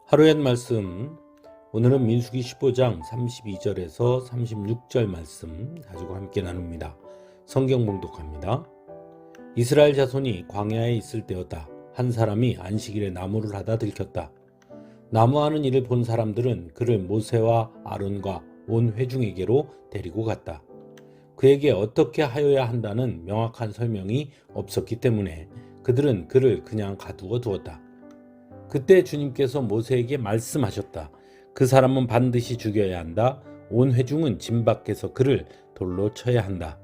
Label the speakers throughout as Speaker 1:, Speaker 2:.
Speaker 1: 하루의 말씀, 오늘은 민수기 15장 32절에서 36절 말씀 가지고 함께 나눕니다. 성경 봉독합니다. 이스라엘 자손이 광야에 있을 때였다. 한 사람이 안식일에 나무를 하다 들켰다. 나무하는 일을 본 사람들은 그를 모세와 아론과 온 회중에게로 데리고 갔다. 그에게 어떻게 하여야 한다는 명확한 설명이 없었기 때문에 그들은 그를 그냥 가두어 두었다. 그때 주님께서 모세에게 말씀하셨다. 그 사람은 반드시 죽여야 한다. 온 회중은 진 밖에서 그를 돌로 쳐야 한다.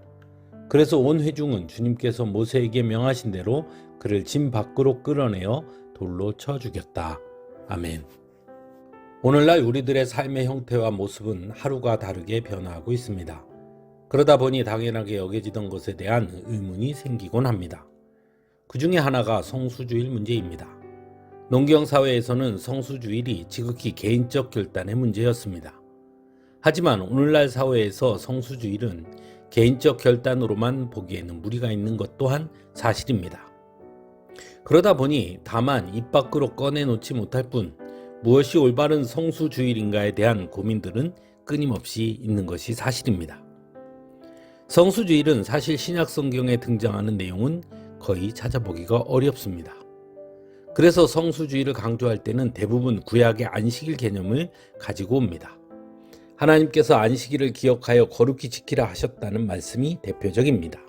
Speaker 1: 그래서 온 회중은 주님께서 모세에게 명하신 대로 그를 진 밖으로 끌어내어 돌로 쳐 죽였다. 아멘. 오늘날 우리들의 삶의 형태와 모습은 하루가 다르게 변화하고 있습니다. 그러다 보니 당연하게 여겨지던 것에 대한 의문이 생기곤 합니다. 그 중에 하나가 성수주일 문제입니다. 농경사회에서는 성수주일이 지극히 개인적 결단의 문제였습니다. 하지만 오늘날 사회에서 성수주일은 개인적 결단으로만 보기에는 무리가 있는 것 또한 사실입니다. 그러다 보니 다만 입 밖으로 꺼내놓지 못할 뿐 무엇이 올바른 성수주일인가에 대한 고민들은 끊임없이 있는 것이 사실입니다. 성수주일은 사실 신약 성경에 등장하는 내용은 거의 찾아보기가 어렵습니다. 그래서 성수주의를 강조할 때는 대부분 구약의 안식일 개념을 가지고 옵니다. 하나님께서 안식일을 기억하여 거룩히 지키라 하셨다는 말씀이 대표적입니다.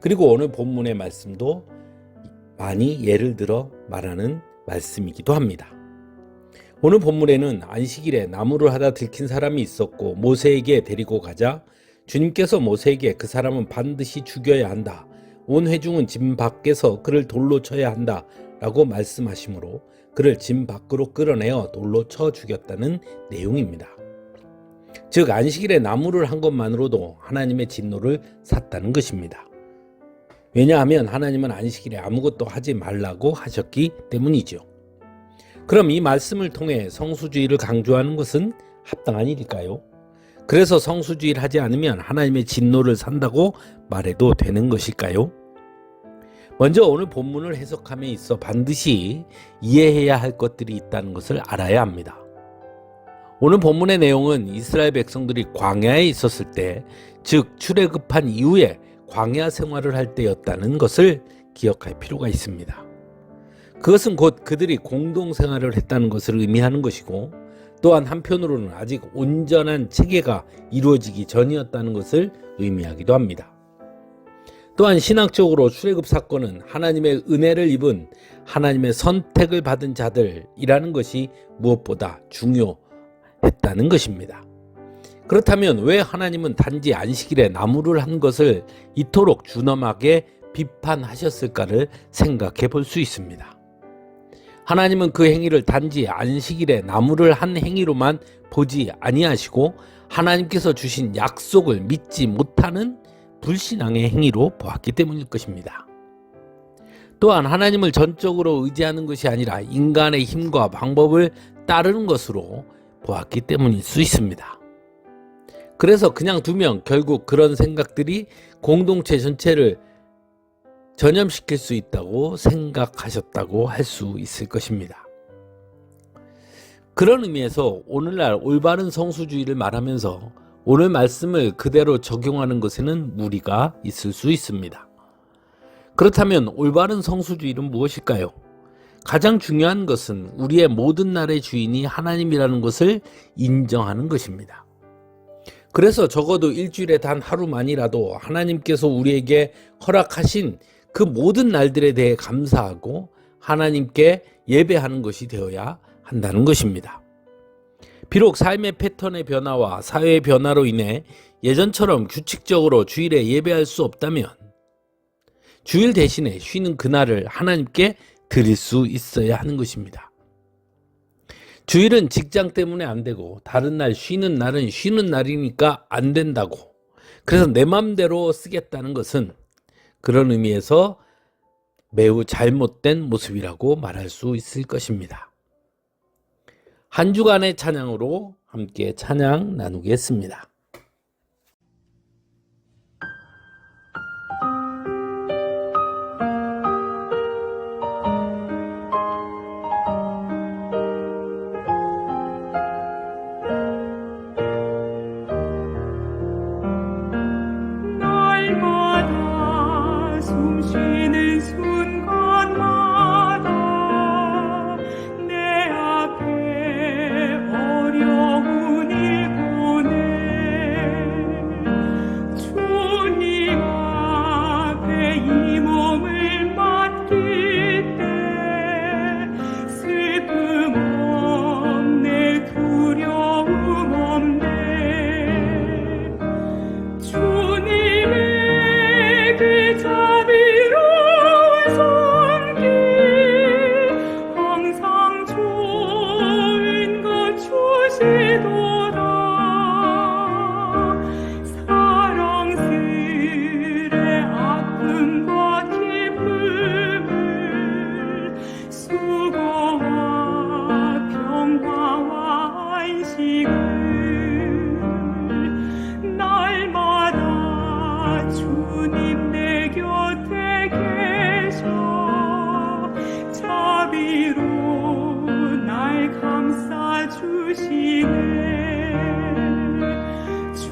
Speaker 1: 그리고 오늘 본문의 말씀도 많이 예를 들어 말하는 말씀이기도 합니다. 오늘 본문에는 안식일에 나무를 하다 들킨 사람이 있었고 모세에게 데리고 가자 주님께서 모세에게 그 사람은 반드시 죽여야 한다. 온 회중은 진 밖에서 그를 돌로 쳐야 한다. 라고 말씀하시므로 그를 진 밖으로 끌어내어 돌로 쳐 죽였다는 내용입니다. 즉 안식일에 나무를 한 것만으로도 하나님의 진노를 샀다는 것입니다. 왜냐하면 하나님은 안식일에 아무것도 하지 말라고 하셨기 때문이죠. 그럼 이 말씀을 통해 성수주의를 강조하는 것은 합당한 일일까요? 그래서 성수주의를 하지 않으면 하나님의 진노를 산다고 말해도 되는 것일까요? 먼저 오늘 본문을 해석함에 있어 반드시 이해해야 할 것들이 있다는 것을 알아야 합니다. 오늘 본문의 내용은 이스라엘 백성들이 광야에 있었을 때, 즉 출애굽한 이후에 광야 생활을 할 때였다는 것을 기억할 필요가 있습니다. 그것은 곧 그들이 공동생활을 했다는 것을 의미하는 것이고 또한 한편으로는 아직 온전한 체계가 이루어지기 전이었다는 것을 의미하기도 합니다. 또한 신학적으로 출애굽 사건은 하나님의 은혜를 입은 하나님의 선택을 받은 자들이라는 것이 무엇보다 중요했다는 것입니다. 그렇다면 왜 하나님은 단지 안식일에 나무를 한 것을 이토록 준엄하게 비판하셨을까를 생각해 볼 수 있습니다. 하나님은 그 행위를 단지 안식일에 나무를 한 행위로만 보지 아니하시고 하나님께서 주신 약속을 믿지 못하는 불신앙의 행위로 보았기 때문일 것입니다. 또한 하나님을 전적으로 의지하는 것이 아니라 인간의 힘과 방법을 따르는 것으로 보았기 때문일 수 있습니다. 그래서 그냥 두면 결국 그런 생각들이 공동체 전체를 전염시킬 수 있다고 생각하셨다고 할 수 있을 것입니다. 그런 의미에서 오늘날 올바른 성수주의를 말하면서 오늘 말씀을 그대로 적용하는 것에는 무리가 있을 수 있습니다. 그렇다면 올바른 성수주의는 무엇일까요? 가장 중요한 것은 우리의 모든 날의 주인이 하나님이라는 것을 인정하는 것입니다. 그래서 적어도 일주일에 단 하루만이라도 하나님께서 우리에게 허락하신 그 모든 날들에 대해 감사하고 하나님께 예배하는 것이 되어야 한다는 것입니다. 비록 삶의 패턴의 변화와 사회의 변화로 인해 예전처럼 규칙적으로 주일에 예배할 수 없다면 주일 대신에 쉬는 그날을 하나님께 드릴 수 있어야 하는 것입니다. 주일은 직장 때문에 안 되고 다른 날 쉬는 날은 쉬는 날이니까 안 된다고, 그래서 내 맘대로 쓰겠다는 것은 그런 의미에서 매우 잘못된 모습이라고 말할 수 있을 것입니다. 한 주간의 찬양으로 함께 찬양 나누겠습니다.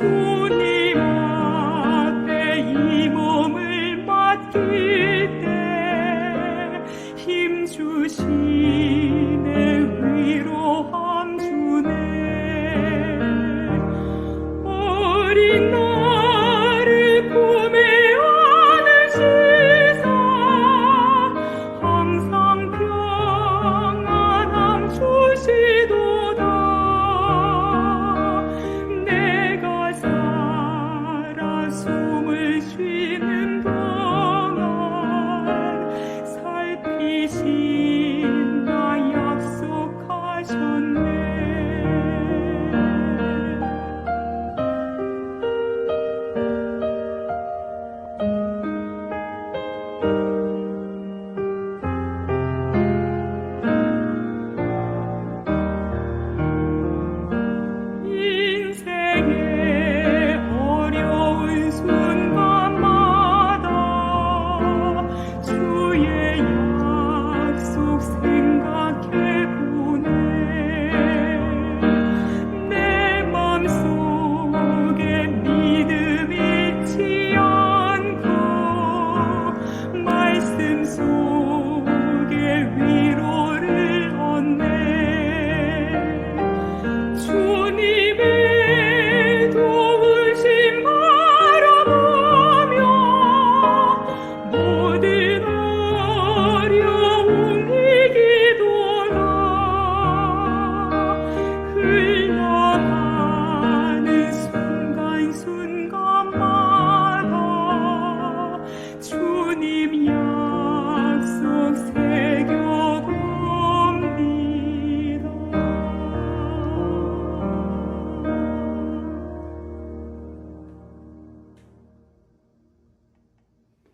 Speaker 2: 주님 앞에 이 몸을 맡길 때 힘 주시네 위로함 주네 어린